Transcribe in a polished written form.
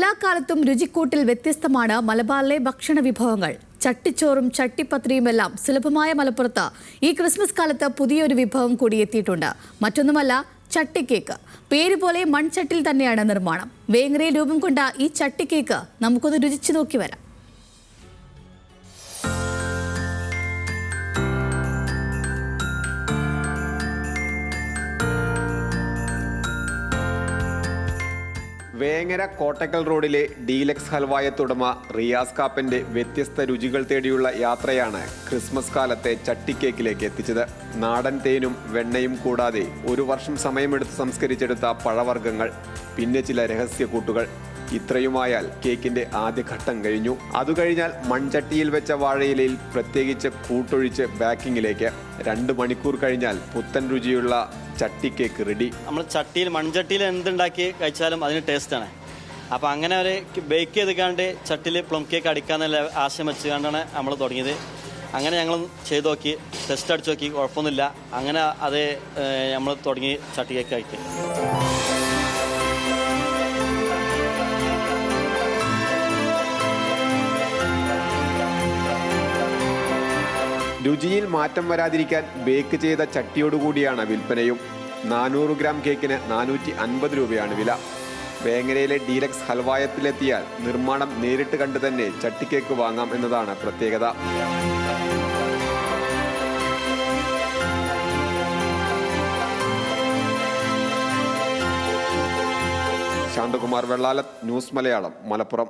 എല്ലാ കാലത്തും രുചിക്കൂട്ടിൽ വ്യത്യസ്തമാണ് മലബാറിലെ ഭക്ഷണ വിഭവങ്ങൾ. ചട്ടിച്ചോറും ചട്ടിപ്പത്രിയുമെല്ലാം സുലഭമായ മലപ്പുറത്ത് ഈ ക്രിസ്മസ് കാലത്ത് പുതിയൊരു വിഭവം കൂടി എത്തിയിട്ടുണ്ട്. മറ്റൊന്നുമല്ല, ചട്ടിക്കേക്ക്. പേര് പോലെ മൺചട്ടിയിൽ തന്നെയാണ് നിർമ്മാണം. വേങ്ങരയിൽ രൂപം കൊണ്ട ഈ ചട്ടിക്കേക്ക് നമുക്കൊന്ന് രുചിച്ചു നോക്കി വരാം. വേങ്ങര കോട്ടക്കൽ റോഡിലെ ഡീലക്സ് ഹൽവായത്തുടമ റിയാസ് കാപ്പന്റെ വ്യത്യസ്ത രുചികൾ തേടിയുള്ള യാത്രയാണ് ക്രിസ്മസ് കാലത്തെ ചട്ടിക്കേക്കിലേക്ക് എത്തിച്ചത്. നാടൻ തേനും വെണ്ണയും കൂടാതെ 1 വർഷം സമയമെടുത്ത് സംസ്കരിച്ചെടുത്ത പഴവർഗ്ഗങ്ങൾ, പിന്നെ ചില രഹസ്യ കൂട്ടുകൾ. ഇത്രയുമായാൽ കേക്കിന്റെ ആദ്യഘട്ടം കഴിഞ്ഞു. അതുകഴിഞ്ഞാൽ മൺചട്ടിയിൽ വെച്ച വാഴയിലയിൽ പ്രത്യേകിച്ച് കൂട്ടൊഴിച്ച് ബേക്കിങ്ങിലേക്ക്. 2 മണിക്കൂർ കഴിഞ്ഞാൽ പുത്തൻ രുചിയുള്ള ചട്ടിക്കേക്ക് റെഡി. നമ്മൾ ചട്ടിയിൽ മൺചട്ടിയിൽ എന്തുണ്ടാക്കി കഴിച്ചാലും അതിന് ടേസ്റ്റാണ്. അപ്പോൾ അങ്ങനെ ഒരു ബേക്ക് ചെയ്തുകൊണ്ട് ചട്ടിയിൽ പ്ലം കേക്ക് അടിക്കാന്നുള്ള ആശയം വെച്ചുകൊണ്ടാണ് നമ്മൾ തുടങ്ങിയത്. അങ്ങനെ ഞങ്ങൾ ചെയ്ത് നോക്കി, ടെസ്റ്റ് അടിച്ച് നോക്കി, കുഴപ്പമൊന്നുമില്ല. അങ്ങനെ അത് നമ്മൾ തുടങ്ങി ചട്ടി കേക്ക് കഴിക്കുക. രുചിയിൽ മാറ്റം വരാതിരിക്കാൻ ബേക്ക് ചെയ്ത ചട്ടിയോടുകൂടിയാണ് വിൽപ്പനയും. 400 ഗ്രാം കേക്കിന് 450 രൂപയാണ് വില. വേങ്ങരയിലെ ഡീലക്സ് ഹൽവായത്തിലെത്തിയാൽ നിർമ്മാണം നേരിട്ട് കണ്ട് തന്നെ ചട്ടിക്കേക്ക് വാങ്ങാം എന്നതാണ് പ്രത്യേകത. ശാന്തകുമാർ വെള്ളാലത്ത്, ന്യൂസ് മലയാളം, മലപ്പുറം.